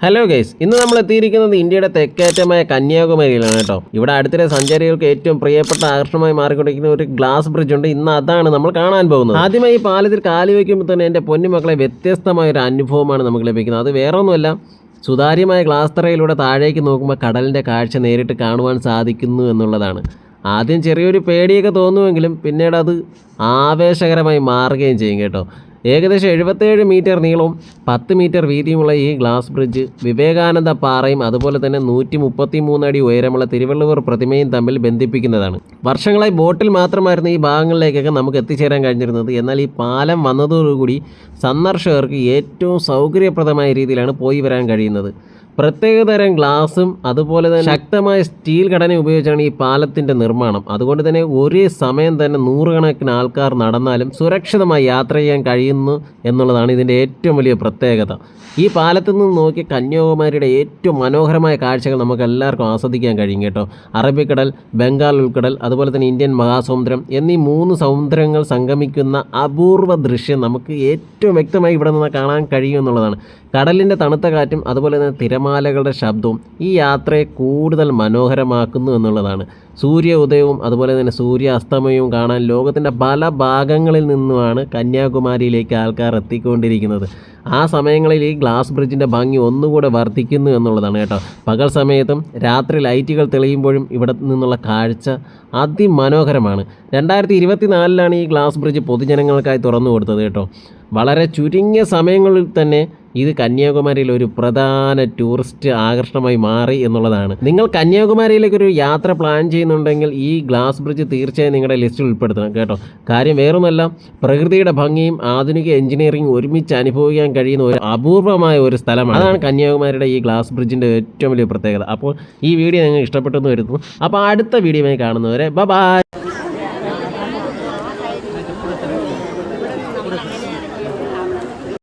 Hello guys, ഇന്ന് നമ്മൾ എത്തിയിരിക്കുന്നത് ഇന്ത്യയുടെ തെക്കേറ്റമായ കന്യാകുമാരിയിലാണ് കേട്ടോ. ഇവിടെ അടുത്തിടെ സഞ്ചാരികൾക്ക് ഏറ്റവും പ്രിയപ്പെട്ട ആകർഷണമായി മാറിക്കൊണ്ടിരിക്കുന്ന ഒരു ഗ്ലാസ് ബ്രിഡ്ജ് ഉണ്ട്. ഇന്ന് അതാണ് നമ്മൾ കാണാൻ പോകുന്നത്. ആദ്യമായി ഈ പാലത്തിൽ കാല് വയ്ക്കുമ്പോൾ തന്നെ എൻ്റെ പൊന്നുമക്കളെ വ്യത്യസ്തമായ ഒരു അനുഭവമാണ് നമുക്ക് ലഭിക്കുന്നത്. അത് വേറൊന്നുമല്ല, സുതാര്യമായ ഗ്ലാസ് തറയിലൂടെ താഴേക്ക് നോക്കുമ്പോൾ കടലിൻ്റെ കാഴ്ച നേരിട്ട് കാണുവാൻ സാധിക്കുന്നു എന്നുള്ളതാണ്. ആദ്യം ചെറിയൊരു പേടിയൊക്കെ തോന്നുമെങ്കിലും പിന്നീട് അത് ആവേശകരമായി മാറുകയും ചെയ്യും കേട്ടോ. ഏകദേശം 77 മീറ്റർ നീളവും 10 മീറ്റർ വീതിയുമുള്ള ഈ ഗ്ലാസ് ബ്രിഡ്ജ് വിവേകാനന്ദ പാറയും അതുപോലെ തന്നെ 133 അടി ഉയരമുള്ള തിരുവള്ളുവർ പ്രതിമയും തമ്മിൽ ബന്ധിപ്പിക്കുന്നതാണ്. വർഷങ്ങളായി ബോട്ടിൽ മാത്രമായിരുന്നു ഈ ഭാഗങ്ങളിലേക്കൊക്കെ നമുക്ക് എത്തിച്ചേരാൻ കഴിഞ്ഞിരുന്നത്. എന്നാൽ ഈ പാലം വന്നതോടുകൂടി സന്ദർശകർക്ക് ഏറ്റവും സൗകര്യപ്രദമായ രീതിയിലാണ് പോയി വരാൻ കഴിയുന്നത്. പ്രത്യേകതരം ഗ്ലാസും അതുപോലെ തന്നെ ശക്തമായ സ്റ്റീൽ ഘടന ഉപയോഗിച്ചാണ് ഈ പാലത്തിൻ്റെ നിർമ്മാണം. അതുകൊണ്ട് തന്നെ ഒരേ സമയം തന്നെ നൂറുകണക്കിന് ആൾക്കാർ നടന്നാലും സുരക്ഷിതമായി യാത്ര ചെയ്യാൻ കഴിയുന്നു എന്നുള്ളതാണ് ഇതിൻ്റെ ഏറ്റവും വലിയ പ്രത്യേകത. ഈ പാലത്തിൽ നിന്ന് നോക്കി കന്യാകുമാരിയുടെ ഏറ്റവും മനോഹരമായ കാഴ്ചകൾ നമുക്ക് എല്ലാവർക്കും ആസ്വദിക്കാൻ കഴിയും കേട്ടോ. അറബിക്കടൽ, ബംഗാൾ ഉൾക്കടൽ, അതുപോലെ തന്നെ ഇന്ത്യൻ മഹാസമുദ്രം എന്നീ 3 സമുദ്രങ്ങൾ സംഗമിക്കുന്ന അപൂർവ ദൃശ്യം നമുക്ക് ഏറ്റവും വ്യക്തമായി ഇവിടെ നിന്ന് കാണാൻ കഴിയും എന്നുള്ളതാണ്. കടലിൻ്റെ തണുത്ത കാറ്റും അതുപോലെ തന്നെ തിരമാലകളുടെ ശബ്ദവും ഈ യാത്രയെ കൂടുതൽ മനോഹരമാക്കുന്നു എന്നുള്ളതാണ്. സൂര്യ ഉദയവും അതുപോലെ തന്നെ സൂര്യാസ്തമയവും കാണാൻ ലോകത്തിൻ്റെ പല ഭാഗങ്ങളിൽ നിന്നുമാണ് കന്യാകുമാരിയിലേക്ക് ആൾക്കാർ എത്തിക്കൊണ്ടിരിക്കുന്നത്. ആ സമയങ്ങളിൽ ഈ ഗ്ലാസ് ബ്രിഡ്ജിൻ്റെ ഭംഗി ഒന്നുകൂടെ വർദ്ധിക്കുന്നു എന്നുള്ളതാണ് കേട്ടോ. പകൽ സമയത്തും രാത്രി ലൈറ്റുകൾ തെളിയുമ്പോഴും ഇവിടെ നിന്നുള്ള കാഴ്ച അതിമനോഹരമാണ്. 2024 ഈ ഗ്ലാസ് ബ്രിഡ്ജ് പൊതുജനങ്ങൾക്കായി തുറന്നു കൊടുത്തത് കേട്ടോ. വളരെ ചുരുങ്ങിയ സമയങ്ങളിൽ തന്നെ ഇത് കന്യാകുമാരിയിൽ ഒരു പ്രധാന ടൂറിസ്റ്റ് ആകർഷണമായി മാറി എന്നുള്ളതാണ്. നിങ്ങൾ കന്യാകുമാരിയിലേക്കൊരു യാത്ര പ്ലാൻ ചെയ്യുന്നുണ്ടെങ്കിൽ ഈ ഗ്ലാസ് ബ്രിഡ്ജ് തീർച്ചയായും നിങ്ങളുടെ ലിസ്റ്റിൽ ഉൾപ്പെടുത്തണം കേട്ടോ. കാര്യം വേറൊന്നുമല്ല, പ്രകൃതിയുടെ ഭംഗിയും ആധുനിക എഞ്ചിനീയറിംഗ് ഒരുമിച്ച് അനുഭവിക്കാൻ കഴിയുന്ന ഒരു അപൂർവമായ ഒരു സ്ഥലമാണ്. അതാണ് കന്യാകുമാരിയുടെ ഈ ഗ്ലാസ് ബ്രിഡ്ജിൻ്റെ ഏറ്റവും വലിയ പ്രത്യേകത. അപ്പോൾ ഈ വീഡിയോ നിങ്ങൾക്ക് ഇഷ്ടപ്പെട്ടെന്ന് വരുന്നു. അപ്പോൾ അടുത്ത വീഡിയോയുമായി കാണുന്നവരെ ബൈ.